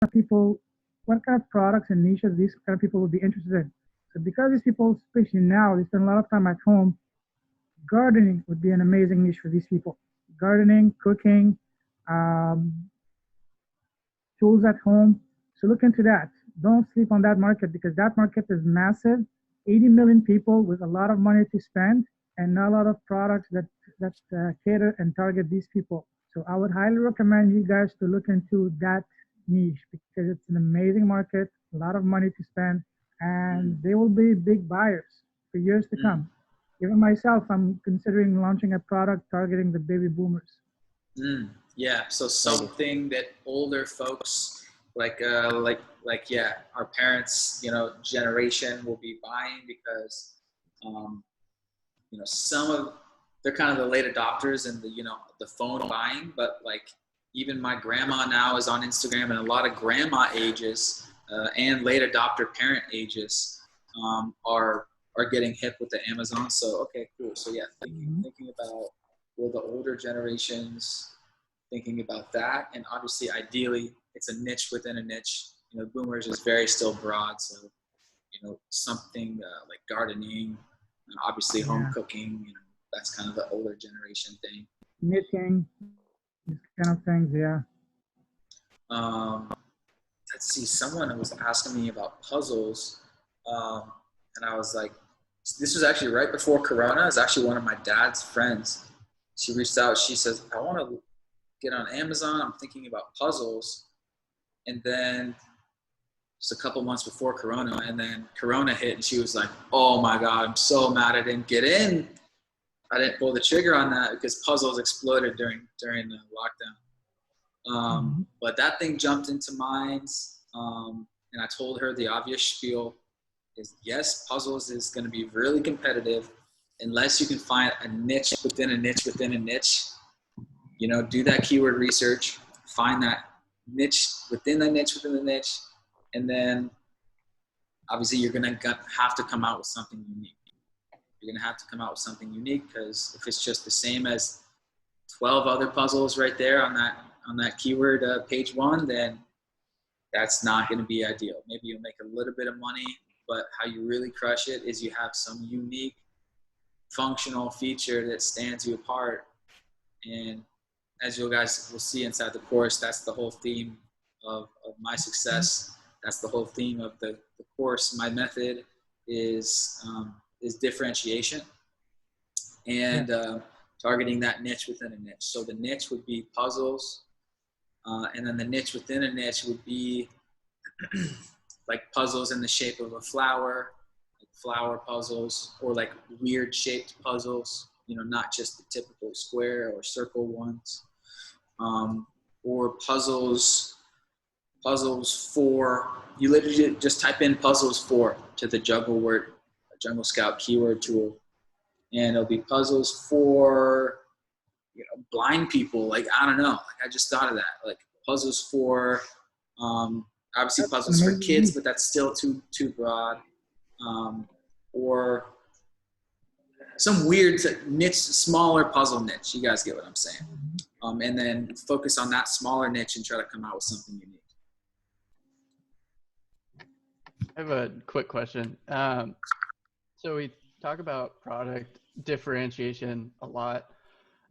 of people, what kind of products and niches these kind of people would be interested in. So because these people, especially now, they spend a lot of time at home, gardening would be an amazing niche for these people. Gardening, cooking, um, tools at home. So look into that. Don't sleep on that market because that market is massive. 80 million people with a lot of money to spend and not a lot of products that cater and target these people. So I would highly recommend you guys to look into that niche because it's an amazing market, a lot of money to spend, and Mm, they will be big buyers for years to mm, come. Even myself, I'm considering launching a product targeting the baby boomers. yeah. So Like, something that older folks yeah, our parents, generation will be buying because, um, some of they're kind of the late adopters and the phone buying, but like even my grandma now is on Instagram, and a lot of grandma ages and late adopter parent ages are getting hip with the Amazon. So okay, cool. So yeah, Mhm. thinking about the older generations, thinking about that, and obviously ideally it's a niche within a niche. Boomers is very still broad, so something like gardening, obviously home Yeah, cooking. That's kind of the older generation thing. knitting, these kind of things. Yeah. Um, let's see. Someone was asking me about puzzles, um, and I was like, this was actually right before Corona. It's actually one of my dad's friends. She reached out. She says, I want to get on Amazon. I'm thinking about puzzles. And then just a couple months before Corona, and then Corona hit, and she was like, "Oh my God, I'm so mad I didn't get in. I didn't pull the trigger on that because puzzles exploded during the lockdown." Mhm. But that thing jumped into minds, and I told her the obvious spiel: is yes, puzzles is going to be really competitive unless you can find a niche within a niche within a niche. Do that keyword research, find that niche within the niche within the niche, and then obviously you're going to have to come out with something unique. You're going to have to come out with something unique because if it's just the same as 12 other puzzles right there on that keyword page one, then that's not going to be ideal. Maybe you'll make a little bit of money, but how you really crush it is you have some unique functional feature that stands you apart. And as you guys will see inside the course, that's the whole theme of my success. That's the whole theme of the course. My method is differentiation Yeah. and targeting that niche within a niche. So the niche would be puzzles, and then the niche within a niche would be like puzzles in the shape of a flower, like flower puzzles, or like weird shaped puzzles. Not just the typical square or circle ones, um, or puzzles for, you literally just type in puzzles for to the Jungle Scout keyword tool, and it'll be puzzles for blind people. Like, I don't know, like I just thought of that, like puzzles for obviously That's an puzzles for amazing kids, niche. but that's still too broad. Or some weird niche, smaller puzzle niche. You guys get what I'm saying. And then focus on that smaller niche and try to come out with something unique. I have a quick question. So we talk about product differentiation a lot,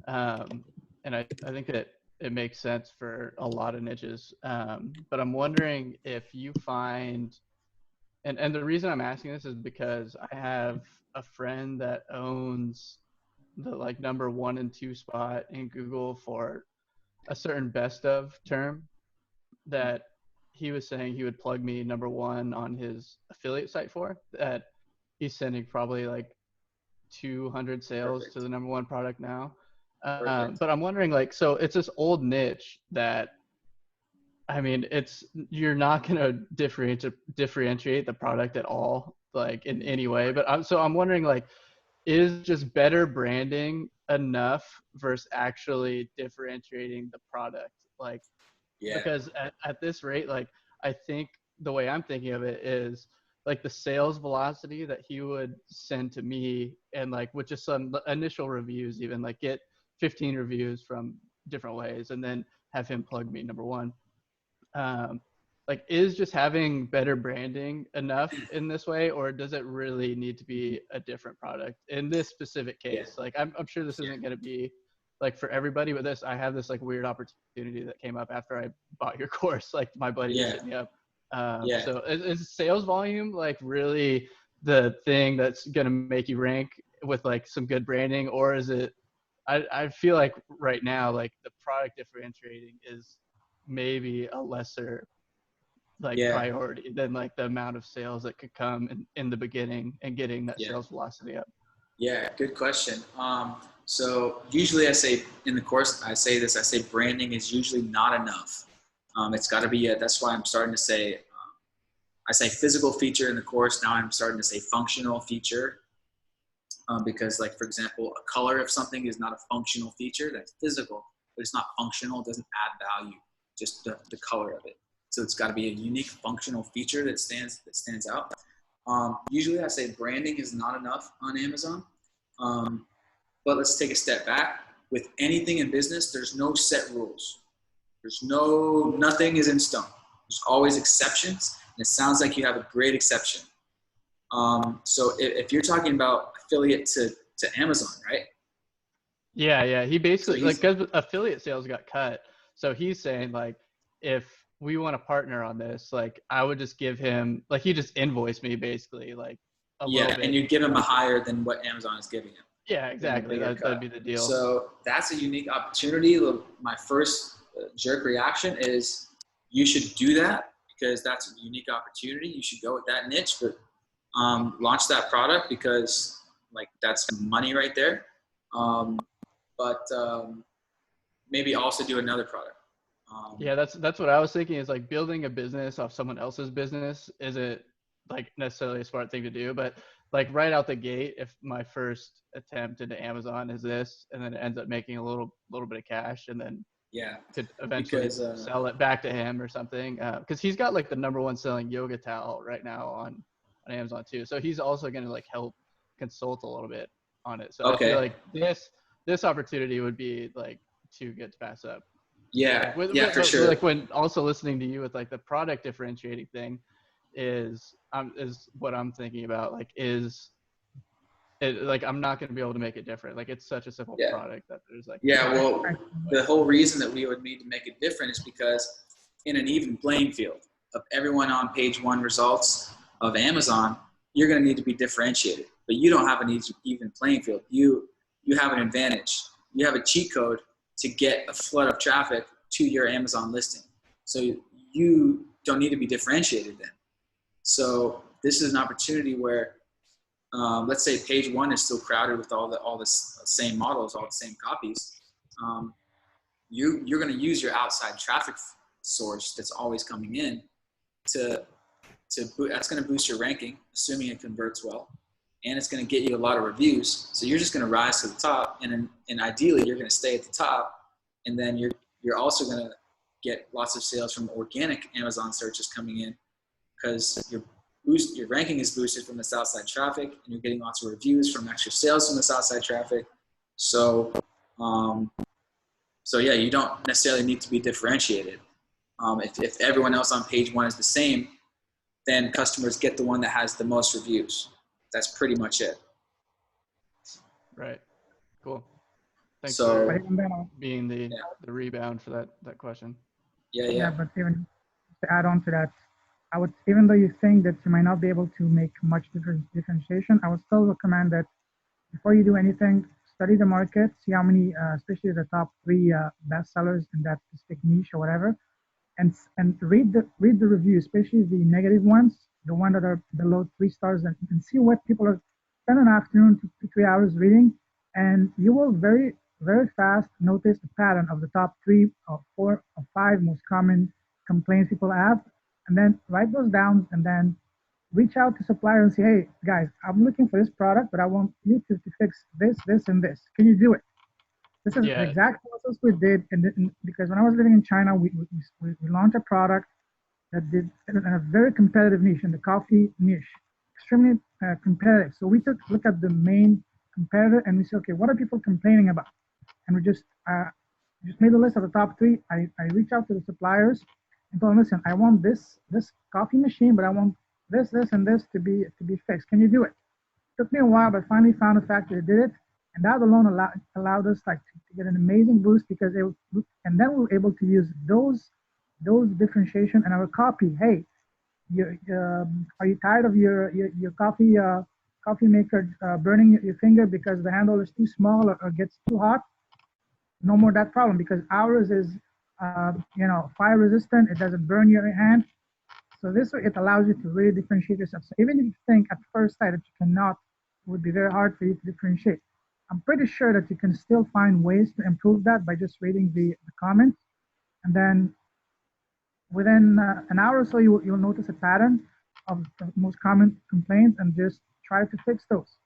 and I think that it makes sense for a lot of niches. But I'm wondering if you find, and the reason I'm asking this is because I have a friend that owns the like number one and two spot in Google for a certain best of term that he was saying he would plug me number one on his affiliate site for, that he's sending probably like 200 sales to Perfect. the number one product now. Perfect. But I'm wondering, like, so it's this old niche that, I mean, it's, you're not going to differentiate the product at all, like in any way. But I'm wondering, like, is just better branding enough versus actually differentiating the product? Like, Yeah. because at this rate, like, I think the way I'm thinking of it is like the sales velocity that he would send to me, and like with just some initial reviews, even like get 15 reviews from different ways and then have him plug me number one. Um, like, is just having better branding enough in this way, or does it really need to be a different product in this specific case? Like, I'm sure this isn't going to be like for everybody, but I have this like weird opportunity that came up after I bought your course. Like, my buddy just hit me up. So is sales volume like really the thing that's going to make you rank with like some good branding, or is it, I feel like right now, like the product differentiating is maybe a lesser like priority than like the amount of sales that could come in the beginning and getting that sales velocity up. Yeah, good question. So usually I say in the course, I say branding is usually not enough. It's got to be, that's why I'm starting to say, I say physical feature in the course. Now I'm starting to say functional feature. Because like, for example, a color of something is not a functional feature. That's physical, but it's not functional. It doesn't add value, just the color of it. So it's got to be a unique functional feature that stands out. Usually I say branding is not enough on Amazon. But let's take a step back. With anything in business, there's no set rules. Nothing is in stone. There's always exceptions. And it sounds like you have a great exception. So if you're talking about affiliate to Amazon, right? Yeah. He basically, like, because affiliate sales got cut. So he's saying, like, if we want to partner on this, like, I would just give him, like, he just invoiced me basically, like, a little bit. And you give him a higher than what Amazon is giving him. Yeah, exactly. That'd be the deal. So that's a unique opportunity. My first jerk reaction is you should do that because that's a unique opportunity. You should go with that niche, but launch that product because like that's money right there. But maybe also do another product. Yeah, that's what I was thinking, is like building a business off someone else's business isn't like necessarily a smart thing to do, but like right out the gate, if my first attempt into Amazon is this, and then it ends up making a little bit of cash, and then could eventually sell it back to him or something, because he's got like the #1 selling yoga towel right now on Amazon too, so he's also going to like help consult a little bit on it. So I feel like this opportunity would be like too good to pass up. For sure. Like, when also listening to you with like the product differentiating thing is what I'm thinking about. Like, is it like I'm not going to be able to make it different? Like, it's such a simple product that there's like well, the whole reason that we would need to make it different is because in an even playing field of everyone on page 1 results of Amazon, you're going to need to be differentiated. But you don't have an even playing field. You have an advantage. You have a cheat code to get a flood of traffic to your Amazon listing. So you don't need to be differentiated then. So this is an opportunity where, let's say page 1 is still crowded with all the same models, all the same copies. You're going to use your outside traffic source that's always coming in that's going to boost your ranking, assuming it converts well. And it's going to get you a lot of reviews. So you're just going to rise to the top, and ideally you're going to stay at the top. And then you're also going to get lots of sales from organic Amazon searches coming in, because your ranking is boosted from this outside traffic, and you're getting lots of reviews from extra sales from this outside traffic. So yeah, you don't necessarily need to be differentiated. If everyone else on page 1 is the same, then customers get the one that has the most reviews. That's pretty much it. Right. Cool. Thanks for being the rebound for that question. Yeah, but even to add on to that, even though you think that you might not be able to make much differentiation, I would still recommend that before you do anything, study the market, see how many, especially the top 3 best sellers in that specific niche or whatever, and read the reviews, especially the negative ones, the ones that are below 3 stars, and see what people are spending an afternoon to 3 hours reading, and you will very, very fast notice the pattern of the top 3 or 4 or 5 most common complaints people have, and then write those down, and then reach out to suppliers and say, hey, guys, I'm looking for this product, but I want you to fix this, and this. Can you do it? This is the exact process we did, because when I was living in China, we launched a product that did in a very competitive niche, in the coffee niche, extremely competitive. So we took a look at the main competitor, and we said, okay, what are people complaining about? And we just made a list of the top 3. I reached out to the suppliers, and told him, listen, I want this coffee machine, but I want this, and this to be fixed. Can you do it? Took me a while, but finally found a factory that did it, and that alone allowed us like to get an amazing boost because and then we were able to use those differentiation in our copy. Hey, are you tired of your coffee maker burning your finger because the handle is too small or gets too hot? No more that problem because ours is fire resistant. It doesn't burn your hand. So this way it allows you to really differentiate yourself. So even if you think at first sight that you cannot, it would be very hard for you to differentiate. I'm pretty sure that you can still find ways to improve that by just reading the comments. And then within an hour or so, you'll notice a pattern of the most common complaints and just try to fix those.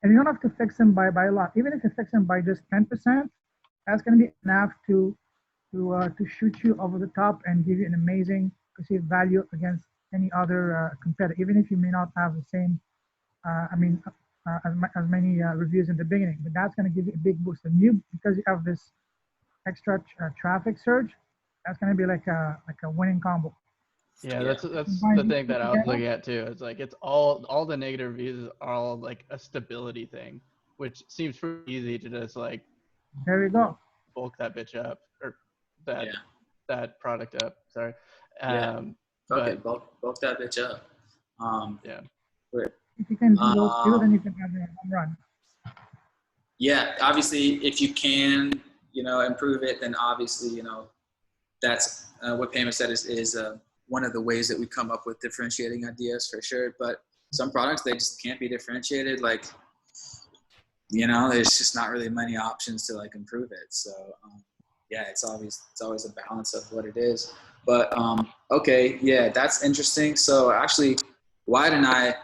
And you don't have to fix them by a lot. Even if you fix them by just 10%, that's going to be enough to shoot you over the top and give you an amazing perceived value against any other competitor, even if you may not have the same, as many reviews in the beginning. But that's going to give you a big boost. And you, because you have this extra traffic surge, that's going to be like a winning combo. Yeah, that's the thing that I was looking at too. It's like it's all the negative reviews are all like a stability thing, which seems pretty easy to just like there you go, bulk that bitch up or that that product up. Sorry. But bulk that bitch up. Yeah. If you can do those two, then you can have a home run. Yeah, obviously, if you can, improve it, then obviously, that's what Pema said is one of the ways that we come up with differentiating ideas for sure. But some products, they just can't be differentiated. Like, there's just not really many options to like improve it. So, it's always a balance of what it is. But okay, yeah, that's interesting. So actually, Wyatt and I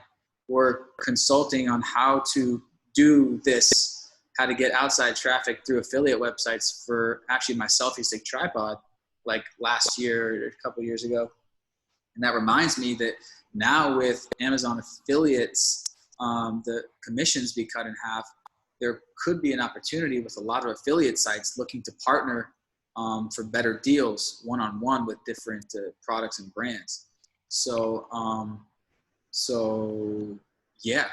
were consulting on how to do this, how to get outside traffic through affiliate websites for actually my selfie stick tripod, like last year or a couple years ago. And that reminds me that now with Amazon affiliates, the commissions be cut in half. There could be an opportunity with a lot of affiliate sites looking to partner for better deals one-on-one with different products and brands. So yeah,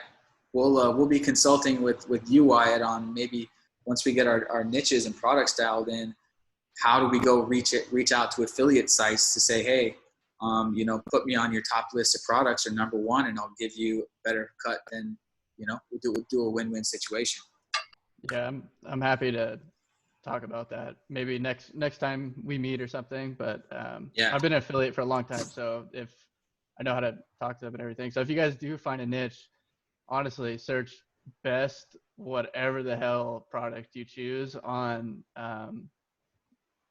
we'll be consulting with you, Wyatt, on maybe once we get our niches and products dialed in, how do we go reach out to affiliate sites to say, hey, put me on your top list of products or number one, and I'll give you a better cut than, we'll do a win-win situation. Yeah, I'm happy to talk about that maybe next time we meet or something. But I've been an affiliate for a long time, so if I know how to talk to them and everything. So if you guys do find a niche, honestly, search best whatever the hell product you choose on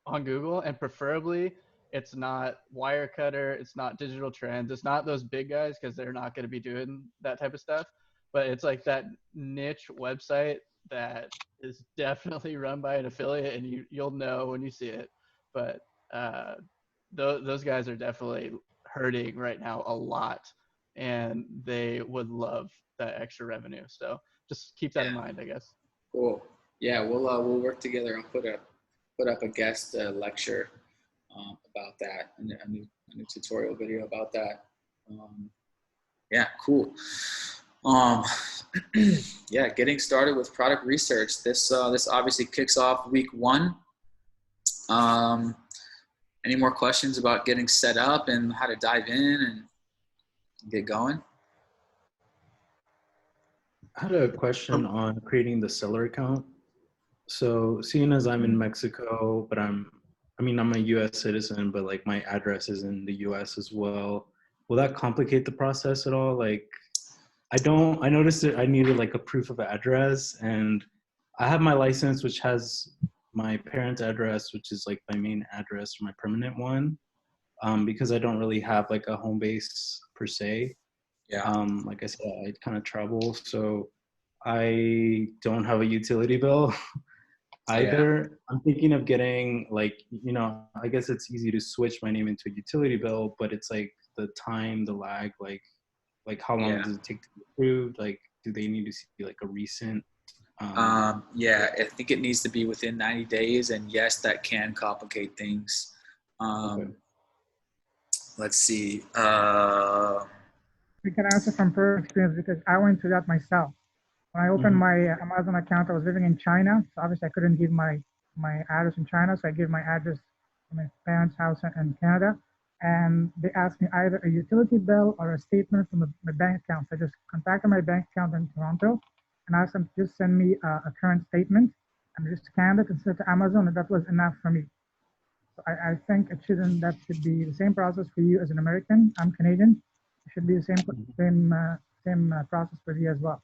Google, and preferably it's not Wirecutter, it's not Digital Trends, it's not those big guys because they're not going to be doing that type of stuff. But it's like that niche website that is definitely run by an affiliate, and you'll know when you see it. But those guys are definitely hurting right now a lot, and they would love that extra revenue. So just keep that in mind, I guess. Cool. Yeah, we'll work together. I'll put up a guest lecture about that, and a new tutorial video about that. Yeah, cool. Yeah, getting started with product research. This obviously kicks off week 1. Any more questions about getting set up and how to dive in and get going? I had a question on creating the seller account. So seeing as I'm in Mexico, but I'm a US citizen, but like my address is in the US as well. Will that complicate the process at all? Like I noticed that I needed like a proof of address, and I have my license, which has my parents' address, which is like my main address or my permanent one, because I don't really have like a home base per se. Yeah. Like I said, I kind of travel, so I don't have a utility bill either. Yeah. I'm thinking of getting like, I guess it's easy to switch my name into a utility bill, but it's like the time, the lag, like how long does it take to be approved? Like, do they need to see like a recent? Yeah, I think it needs to be within 90 days, and yes, that can complicate things. Okay. let's see. We can answer from personal experience because I went through that myself. When I opened my Amazon account, I was living in China, so obviously I couldn't give my address in China, so I gave my address to my parents' house in Canada, and they asked me either a utility bill or a statement from my bank account. So I just contacted my bank account in Toronto and asked them to just send me a current statement, and I just scanned it and sent it to Amazon, and that was enough for me. So I think that should be the same process for you as an American. I'm Canadian. It should be the same process for you as well.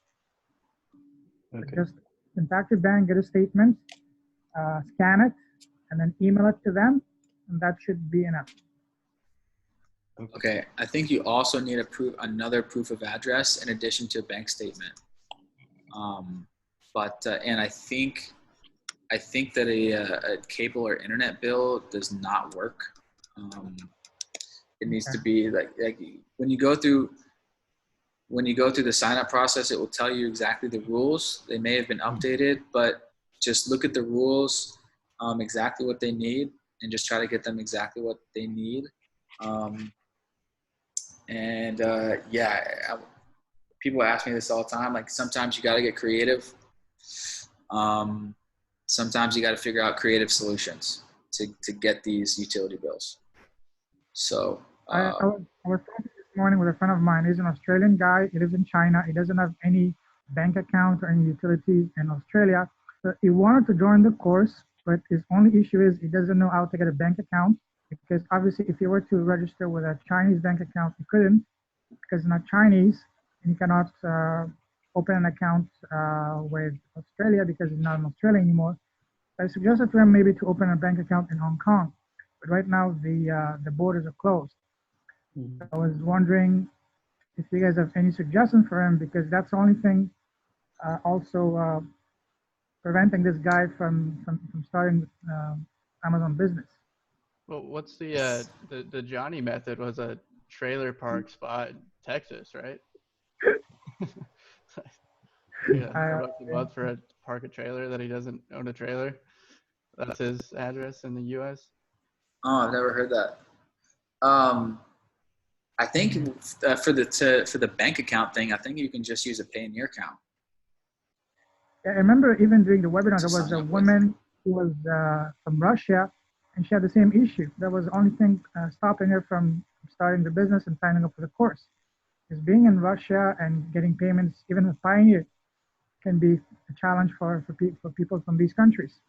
Okay. Just contact your bank, get a statement, scan it, and then email it to them, and that should be enough. Okay, I think you also need another proof of address in addition to a bank statement. And I think that a cable or internet bill does not work. It needs to be like when you go through the sign up process, it will tell you exactly the rules. They may have been updated, but just look at the rules, exactly what they need, and just try to get them exactly what they need. People ask me this all the time. Like sometimes you got to get creative. Sometimes you got to figure out creative solutions to get these utility bills. So I was talking this morning with a friend of mine. He's an Australian guy. He lives in China. He doesn't have any bank account or any utilities in Australia. So he wanted to join the course, but his only issue is he doesn't know how to get a bank account because obviously if he were to register with a Chinese bank account, he couldn't because he's not Chinese and he cannot open an account with Australia because he's not in Australia anymore. So I suggested to him maybe to open a bank account in Hong Kong, but right now the borders are closed. I was wondering if you guys have any suggestions for him because that's the only thing also preventing this guy from starting Amazon business. Well, what's the Johnny method was a trailer park spot in Texas, right? Yeah, $1 a month for a park a trailer that he doesn't own a trailer. That's his address in the U.S. Oh, I've never heard that. I think for the bank account thing, I think you can just use a Payoneer account. Yeah, I remember even during the webinar, there was a woman who was from Russia, and she had the same issue. That was the only thing stopping her from starting the business and signing up for the course. Is being in Russia and getting payments, even with Pioneer, can be a challenge for people from these countries.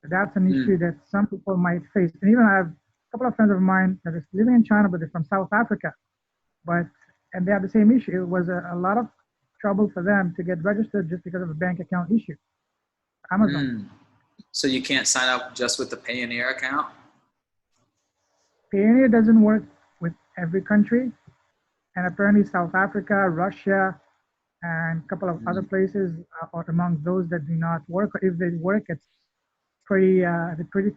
So that's an issue that some people might face. And even I have a couple of friends of mine that are living in China, but they're from South Africa. And they have the same issue. It was a lot of trouble for them to get registered just because of a bank account issue. Amazon. So you can't sign up just with the Payoneer account? Payoneer doesn't work with every country. And apparently South Africa, Russia, and a couple of other places are among those that do not work. Or if they work, it's pretty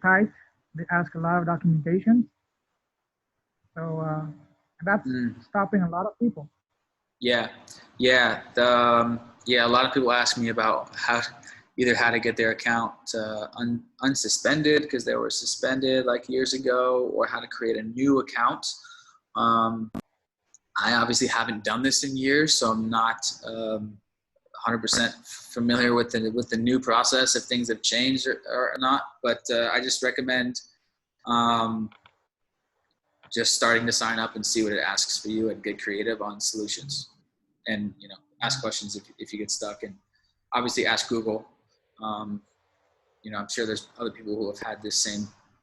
tight. They ask a lot of documentation. So that's stopping a lot of people. Yeah. A lot of people ask me about how to get their account unsuspended because they were suspended like years ago, or how to create a new account. I obviously haven't done this in years, so I'm not 100% familiar with the new process, if things have changed or not. But I just recommend just starting to sign up and see what it asks for you and get creative on solutions, and ask questions if you get stuck, and obviously ask Google. I'm sure there's other people who have had this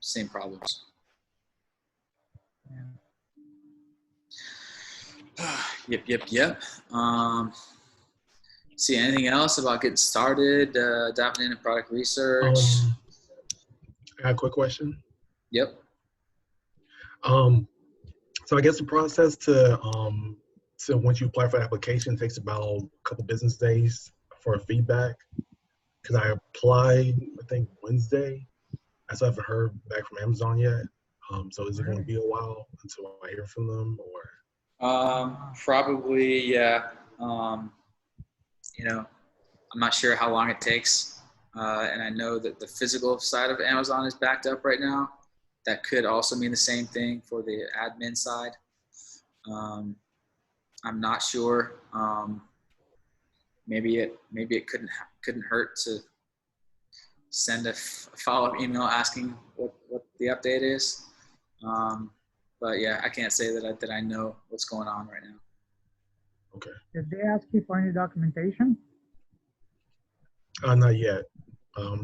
same problems. Yep. See anything else about getting started, diving into product research? I got a quick question. Yep. So I guess the process to once you apply for the application takes about a couple business days for feedback. Because I applied, I think Wednesday. I still haven't heard back from Amazon yet. So is it going to be a while until I hear from them, or? Probably, yeah. I'm not sure how long it takes. And I know that the physical side of Amazon is backed up right now. that could also mean the same thing for the admin side. I'm not sure. Maybe it couldn't hurt to send a follow-up email asking what the update is. But yeah, I can't say that I know what's going on right now. Okay. Did they ask you for any documentation? Not yet.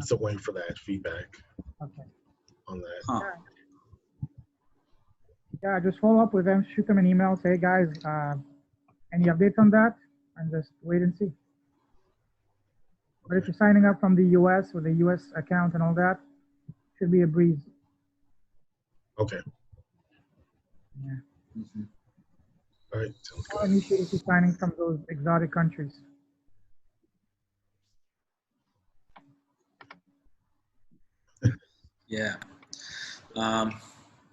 Still waiting for that feedback Okay. on that. Huh. Yeah, just follow up with them, shoot them an email, say, hey guys, any updates on that? And just wait and see. But if you're signing up from the US with a US account and all that, should be a breeze. Okay. Yeah. Mm-hmm. All right. Sounds Not an good. issue if you're signing from those exotic countries. Yeah.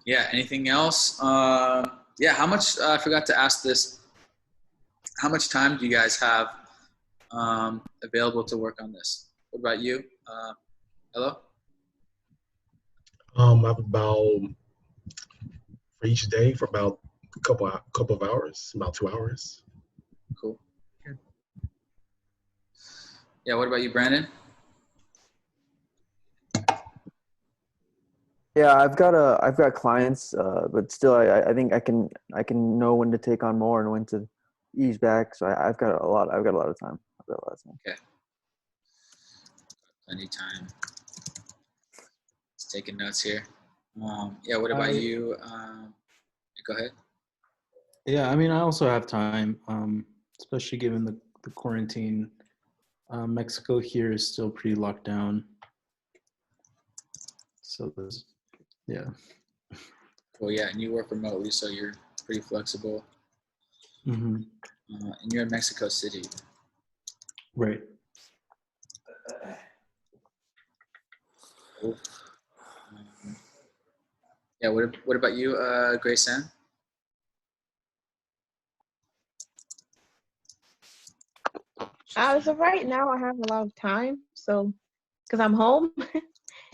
Yeah. Anything else? Yeah. How much? I forgot to ask this. How much time do you guys have available to work on this? What about you? Hello. I have about for each day for about a couple of hours, about 2 hours. Cool. Good. Yeah. What about you, Brandon? Yeah, I've got clients, but still, I think I can know when to take on more and when to ease back. So I've got a lot of time. Okay. Plenty of time. Just taking notes here. Yeah. What about you? Go ahead. Yeah, I mean, I also have time, especially given the quarantine. Mexico here is still pretty locked down. So yeah. Well, yeah, and you work remotely, so you're pretty flexible. Mm-hmm. And you're in Mexico City. Right. Cool. Yeah. What about you, Grayson? So right now I have a lot of time, so because I'm home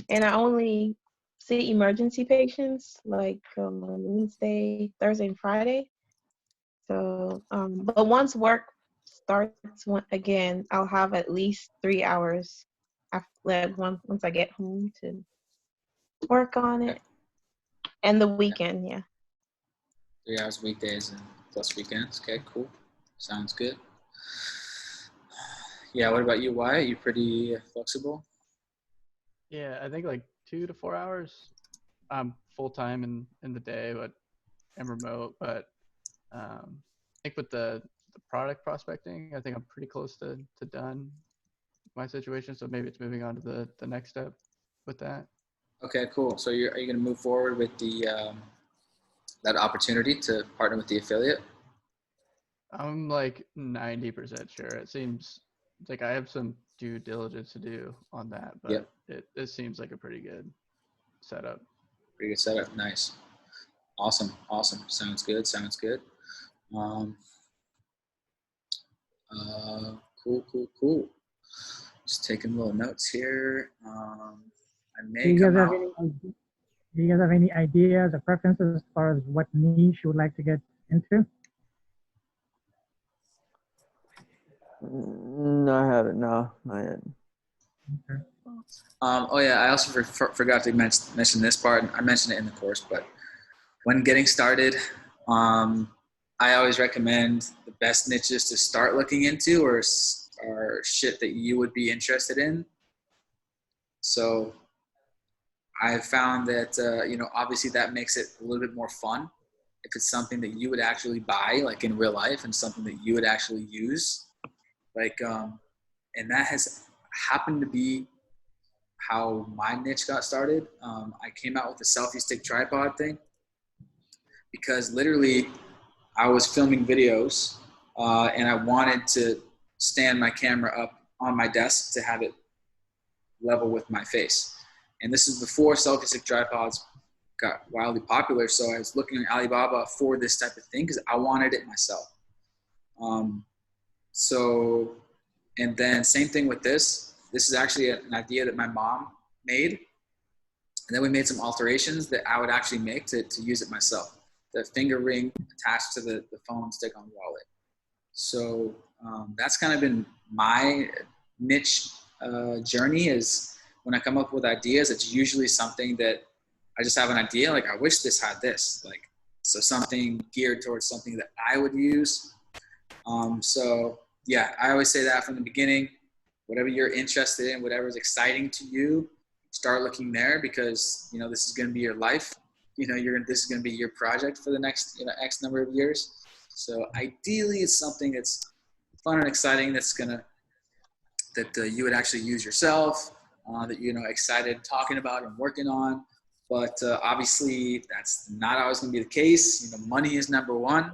and I only see emergency patients like on Wednesday, Thursday, and Friday. So, but once work starts again, I'll have at least 3 hours after like once I get home to work on it, and the weekend, yeah. 3 hours weekdays and plus weekends. Okay, cool. Sounds good. Yeah. What about you, Wyatt? Are you pretty flexible? Yeah, I think like 2 to 4 hours. I'm full time in the day, but I'm remote. But I think with the product prospecting, I think I'm pretty close to done my situation. So maybe it's moving on to the next step with that. Okay, cool. So are you going to move forward with the that opportunity to partner with the affiliate? I'm like 90% sure. It seems like I have some due diligence to do on that, but Yep. it seems like a pretty good setup. Pretty good setup. Nice. Awesome. Sounds good. Cool. Just taking little notes here. I Do may you guys come have out. do you guys have any ideas or preferences as far as what niche you would like to get into? No, I haven't. No, not yet. Okay. Oh yeah, I also forgot to mention this part. I mentioned it in the course, but when getting started, I always recommend the best niches to start looking into or shit that you would be interested in. So I found that, obviously that makes it a little bit more fun if it's something that you would actually buy, like in real life, and something that you would actually use. And that has happened to be how my niche got started. I came out with the selfie stick tripod thing because literally I was filming videos and I wanted to stand my camera up on my desk to have it level with my face. And this is before selfie stick tripods got wildly popular. So I was looking at Alibaba for this type of thing because I wanted it myself. And then same thing with this. This is actually an idea that my mom made. And then we made some alterations that I would actually make to use it myself. The finger ring attached to the phone stick-on wallet. So that's kind of been my niche journey, is when I come up with ideas, it's usually something that I just have an idea, like I wish this had this, like, so something geared towards something that I would use. So yeah, I always say that from the beginning, whatever you're interested in, whatever is exciting to you, start looking there, because, you know, this is going to be your life. You know, this is going to be your project for the next, you know, X number of years. So ideally it's something that's fun and exciting, that you would actually use yourself, that, you know, excited talking about and working on. But obviously that's not always going to be the case. You know, money is number one.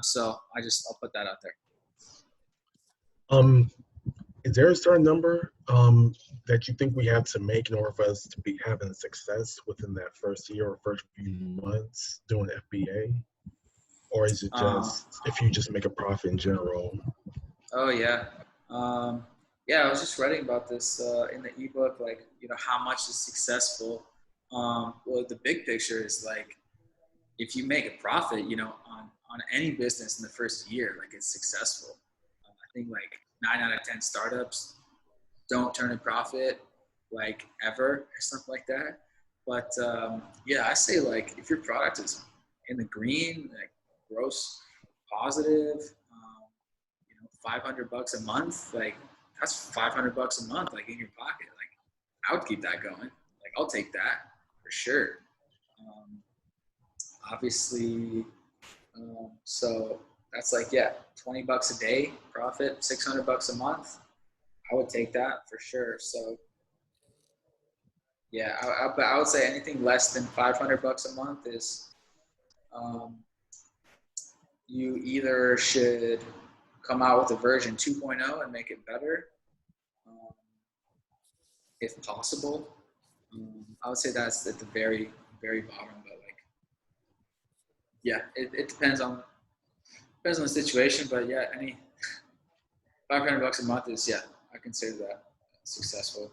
So I'll put that out there. Is there a certain number that you think we have to make in order for us to be having success within that first year or first few months doing FBA? Or is it just if you just make a profit in general? Oh yeah. Yeah, I was just writing about this in the ebook, like, you know, how much is successful. Well, the big picture is like, if you make a profit, you know, on any business in the first year, like, it's successful. I think like 9 out of 10 startups don't turn a profit, like, ever, or something like that. But yeah, I say, like, if your product is in the green, like gross positive, you know, $500 a month, like, that's $500 a month, like, in your pocket. Like, I would keep that going. Like, I'll take that for sure. Obviously, so that's like, yeah, $20 a day profit, $600 a month. I would take that for sure. So yeah, I would say anything less than $500 a month is, you either should come out with a version 2.0 and make it better, if possible. I would say that's at the very, very bottom, but like, yeah, it depends on the situation, but yeah, any $500 a month is, yeah, I consider that successful.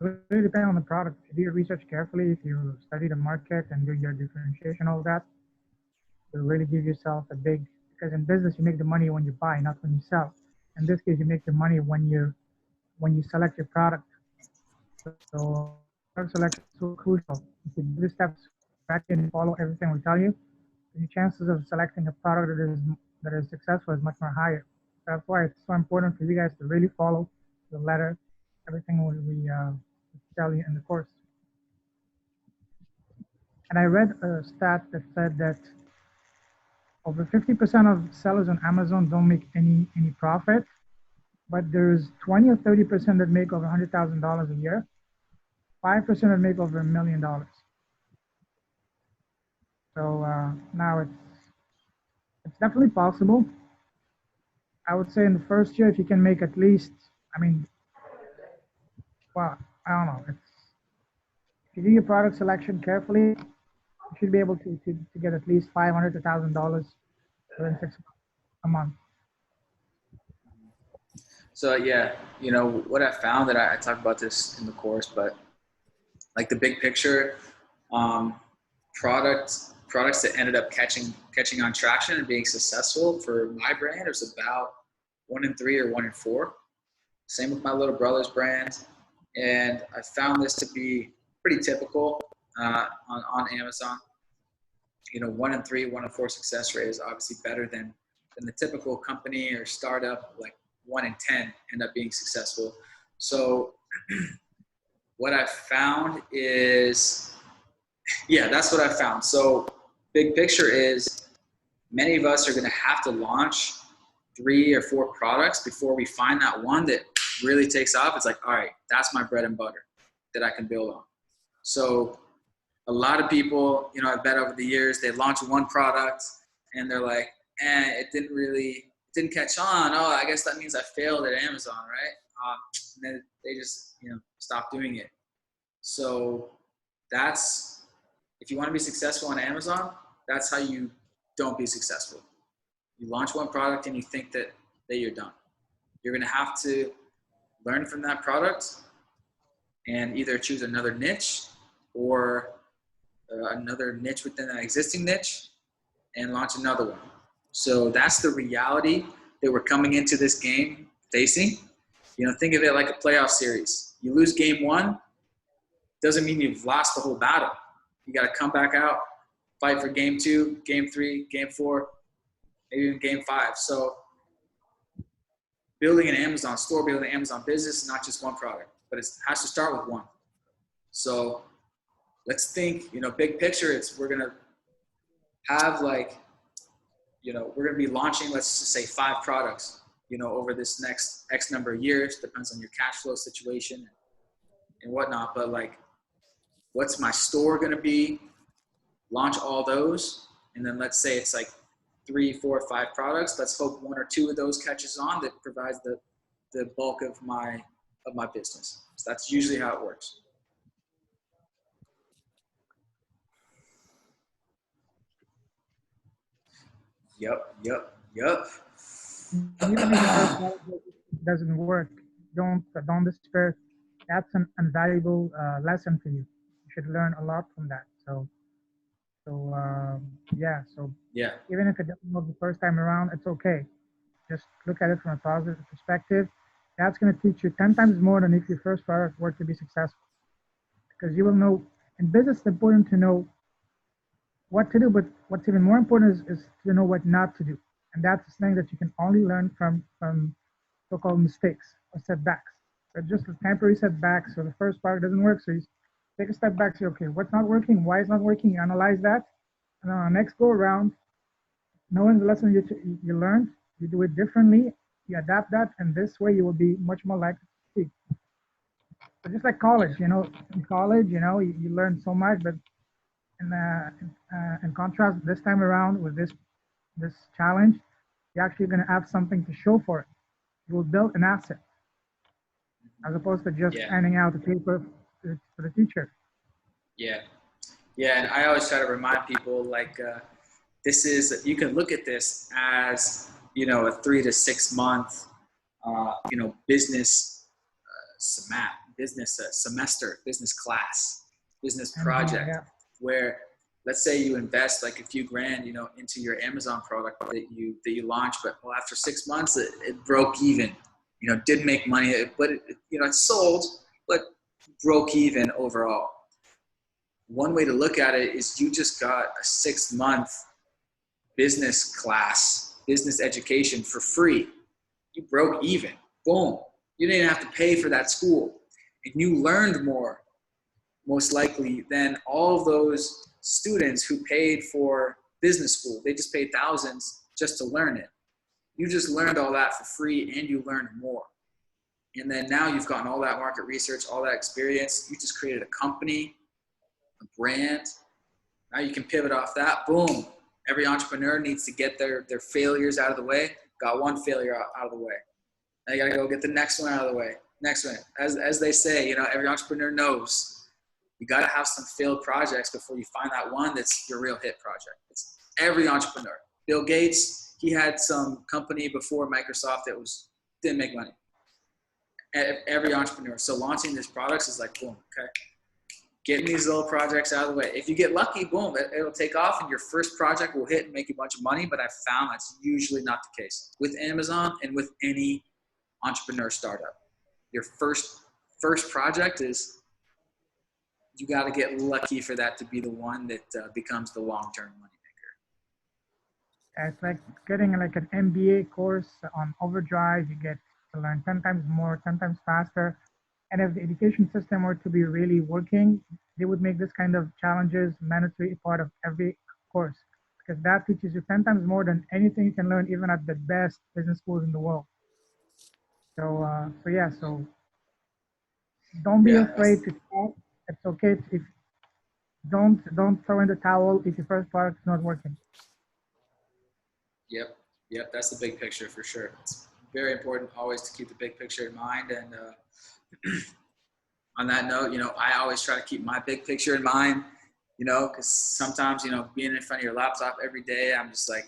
It really depends on the product. If you do your research carefully, if you study the market and do your differentiation, all that, you'll really give yourself a big, because in business you make the money when you buy, not when you sell. In this case, you make the money when you select your product. So product selection is so crucial. If you do the steps correctly and follow everything we tell you, the chances of selecting a product that is successful is much more higher. That's why it's so important for you guys to really follow the letter, everything we tell you in the course. And I read a stat that said that over 50% of sellers on Amazon don't make any profit, but there's 20 or 30% that make over $100,000 a year, 5% that make over $1 million. So now it's definitely possible. I would say in the first year, if you can make at least, I mean, well, I don't know. If you do your product selection carefully, you should be able to get at least $500 to $1,000 within 6 months, a month. So yeah, you know, what I found, that I talk about this in the course, but like the big picture, products that ended up catching on traction and being successful for my brand is about 1 in 3 or 1 in 4. Same with my little brother's brand. And I found this to be pretty typical on Amazon. You know, 1 in 3, 1 in 4 success rate is obviously better than the typical company or startup. Like 1 in 10 end up being successful. So what I found is, yeah, that's what I found. So big picture is, many of us are going to have to launch 3 or 4 products before we find that one that really takes off. It's like, all right, that's my bread and butter that I can build on. So a lot of people, you know, I've bet over the years, they launch one product and they're like, it didn't catch on. Oh, I guess that means I failed at Amazon, right? And then they just, you know, stop doing it. So if you want to be successful on Amazon, that's how you don't be successful. You launch one product and you think that you're done. You're going to have to learn from that product, and either choose another niche or another niche within that existing niche and launch another one. So that's the reality that we're coming into this game facing. You know, think of it like a playoff series. You lose game one, doesn't mean you've lost the whole battle. You got to come back out, fight for game two, game three, game four, maybe even game five. So building an Amazon store, building an Amazon business is not just one product, but it has to start with one. So let's think, you know, big picture. It's we're going to have like, you know, we're going to be launching, let's just say 5 products, you know, over this next X number of years, depends on your cash flow situation and whatnot. But like, what's my store going to be? Launch all those. And then let's say it's like 3, 4, 5 products. Let's hope 1 or 2 of those catches on that provides the bulk of my business. So that's usually how it works. Yep. Even if the first product doesn't work, don't despair. That's an invaluable lesson for you. You should learn a lot from that. So yeah. So Yeah. even if it doesn't work the first time around, it's okay. Just look at it from a positive perspective. That's going to teach you 10 times more than if your first product were to be successful. Because you will know, in business, it's important to know what to do, but what's even more important is to know what not to do. And that's the thing that you can only learn from so-called mistakes or setbacks. They're just a temporary setbacks. So the first part doesn't work. So you take a step back, say, okay, what's not working? Why is not working? You analyze that. And then on the next go around, knowing the lesson you learned, you do it differently, you adapt that, and this way you will be much more likely to succeed. So just like college, you know, in college, you know, you learn so much, but in contrast, this time around with this challenge, you're actually going to have something to show for it. You will build an asset as opposed to just handing out a paper for the teacher. Yeah, and I always try to remind people like this is, you can look at this as, you know, a 3 to 6 month, you know, business semester, business class, business project, where let's say you invest like a few grand, you know, into your Amazon product that you launch, but well, after 6 months it broke even, you know, didn't make money, but it, you know, it sold, but broke even overall. One way to look at it is you just got a 6-month business class, business education for free. You broke even. Boom. You didn't have to pay for that school. And you learned more, most likely, than all of those students who paid for business school. They just paid thousands just to learn it. You just learned all that for free, and you learned more. And then now you've gotten all that market research, all that experience. You just created a company, a brand. Now you can pivot off that. Boom. Every entrepreneur needs to get their failures out of the way. Got one failure out of the way. Now you got to go get the next one out of the way. Next one. As they say, you know, every entrepreneur knows you got to have some failed projects before you find that one that's your real hit project. It's every entrepreneur. Bill Gates, he had some company before Microsoft that didn't make money. Every entrepreneur. So launching these products is like, boom, okay. Getting these little projects out of the way. If you get lucky, boom, it'll take off and your first project will hit and make you a bunch of money. But I've found that's usually not the case with Amazon and with any entrepreneur startup. Your first project is, you got to get lucky for that to be the one that becomes the long-term moneymaker. It's like getting like an MBA course on Overdrive. You get to learn 10 times more, 10 times faster. And if the education system were to be really working, they would make this kind of challenges mandatory part of every course, because that teaches you 10 times more than anything you can learn even at the best business schools in the world. So don't be afraid to try. It's okay if don't throw in the towel if your first product is not working. Yep, that's the big picture for sure. It's very important always to keep the big picture in mind. And on that note, you know, I always try to keep my big picture in mind, you know, because sometimes, you know, being in front of your laptop every day, I'm just like,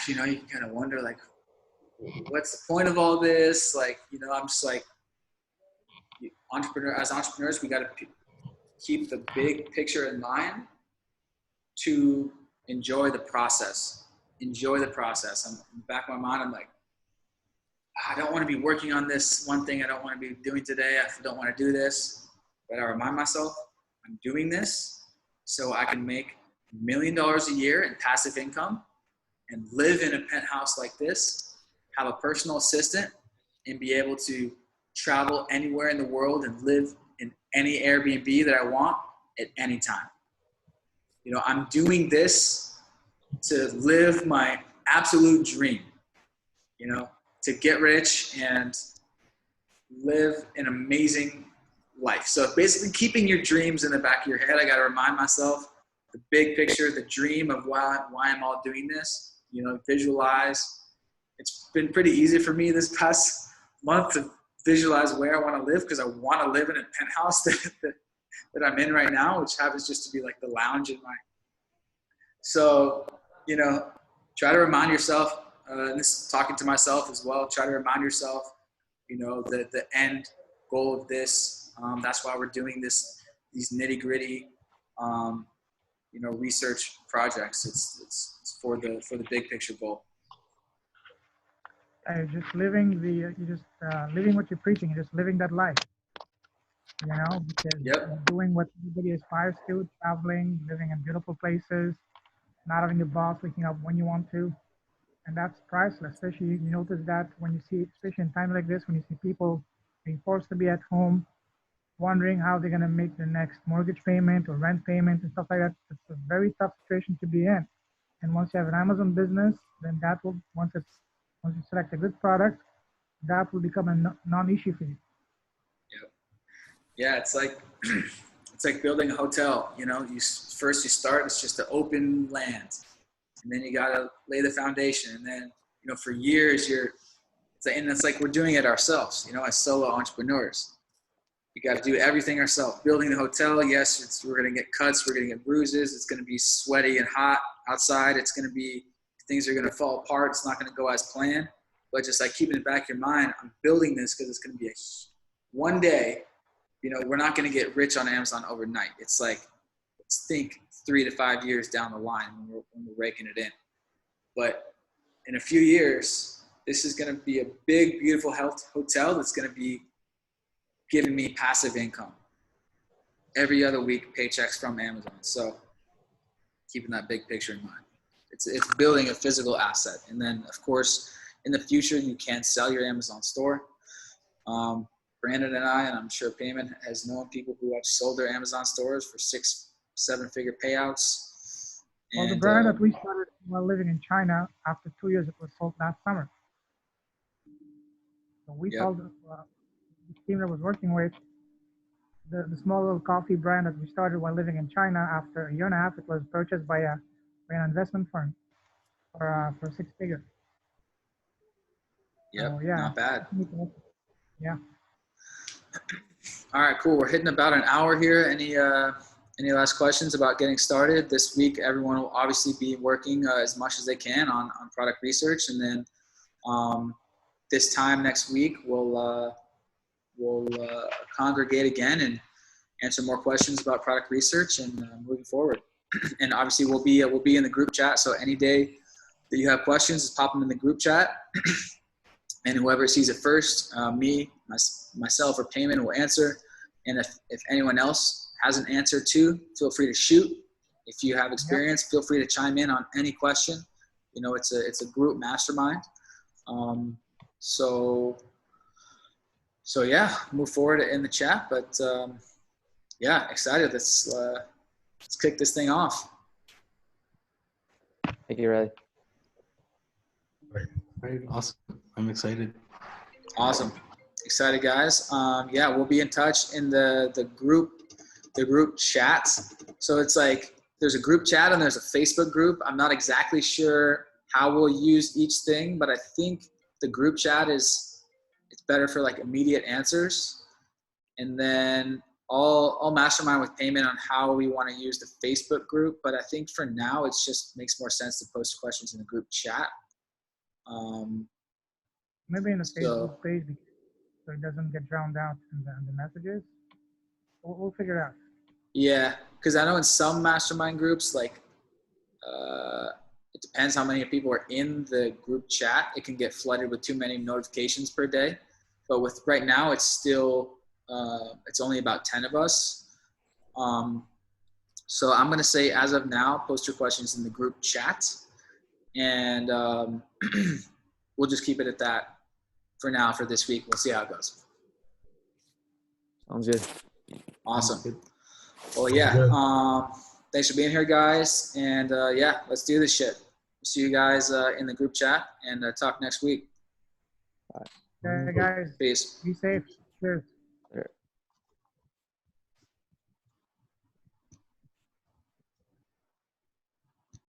you know, you can kind of wonder, like, what's the point of all this? Like, you know, I'm just like, as entrepreneurs, we got to keep the big picture in mind to enjoy the process. Enjoy the process. I'm in the back of my mind, I'm like, I don't want to be working on this one thing I don't want to be doing today. I don't want to do this. But I remind myself, I'm doing this so I can make $1 million a year in passive income and live in a penthouse like this, have a personal assistant, and be able to travel anywhere in the world and live in any Airbnb that I want at any time. You know, I'm doing this to live my absolute dream, you know, to get rich and live an amazing life. So basically keeping your dreams in the back of your head. I got to remind myself the big picture, the dream of why I'm all doing this, you know, visualize. It's been pretty easy for me this past month to visualize where I want to live, because I want to live in a penthouse that I'm in right now, which happens just to be like the lounge in my. So, you know, try to remind yourself, and this is talking to myself as well, try to remind yourself, you know, the end goal of this. That's why we're doing these nitty gritty, you know, research projects. It's for the big picture goal. Just living living what you're preaching, just living that life, you know, because Yep. doing what everybody aspires to, traveling, living in beautiful places, not having a boss, waking up when you want to. And that's priceless. Especially you notice that when you see, especially in times like this, when you see people being forced to be at home, wondering how they're going to make the next mortgage payment or rent payment and stuff like that. It's a very tough situation to be in. And once you have an Amazon business, then that will, once you select a good product, that will become a non-issue for you. Yeah, it's like building a hotel. You know, you start, it's just an open land, and then you gotta lay the foundation, and then, you know, for years it's like we're doing it ourselves. You know, as solo entrepreneurs, you got to do everything ourselves. Building the hotel, yes, we're gonna get cuts, we're gonna get bruises. It's gonna be sweaty and hot outside. It's gonna be, things are gonna fall apart. It's not gonna go as planned. But just like keeping it back in your mind, I'm building this because it's gonna be one day. You know, we're not going to get rich on Amazon overnight. It's like, let's think 3 to 5 years down the line when we're raking it in. But in a few years, this is going to be a big, beautiful hotel that's going to be giving me passive income every other week, paychecks from Amazon. So keeping that big picture in mind. It's building a physical asset. And then, of course, in the future, you can sell your Amazon store. Brandon and I, and I'm sure Payman has known people who have sold their Amazon stores for 6-7 figure payouts. Well, the brand that we started while living in China, after 2 years, it was sold last summer. So we told the team that was working with the small little coffee brand that we started while living in China. After a year and a half, it was purchased by an investment firm for 6 figures. Yep, so, yeah, not bad. Yeah. All right, cool. We're hitting about an hour here. Any last questions about getting started? This week, everyone will obviously be working as much as they can on product research, and then this time next week we'll congregate again and answer more questions about product research and moving forward. And obviously, we'll be in the group chat. So any day that you have questions, just pop them in the group chat. And whoever sees it first, myself or Payman will answer. And if anyone else has an answer too, feel free to shoot. If you have experience, feel free to chime in on any question. You know, it's a group mastermind. So yeah, move forward in the chat. But yeah, excited. Let's kick this thing off. Thank you, Riley. Right, awesome. I'm excited. Awesome. Excited, guys. Yeah, we'll be in touch in the group chats. So it's like there's a group chat and there's a Facebook group. I'm not exactly sure how we'll use each thing, but I think the group chat it's better for like immediate answers. And then I'll mastermind with Payman on how we want to use the Facebook group. But I think for now, it's just makes more sense to post questions in the group chat. Maybe in the Facebook page. so it doesn't get drowned out in the messages. We'll figure it out. Yeah, because I know in some mastermind groups, like it depends how many people are in the group chat. It can get flooded with too many notifications per day. But with right now, it's still it's only about 10 of us. So I'm gonna say, as of now, post your questions in the group chat, and we'll just keep it at that for now for this week. We'll see how it goes. Sounds good. Awesome. Well, yeah. Thanks for being here, guys. And yeah, let's do this shit. See you guys in the group chat, and talk next week. Okay, guys. Peace. Be safe. Cheers. Sure.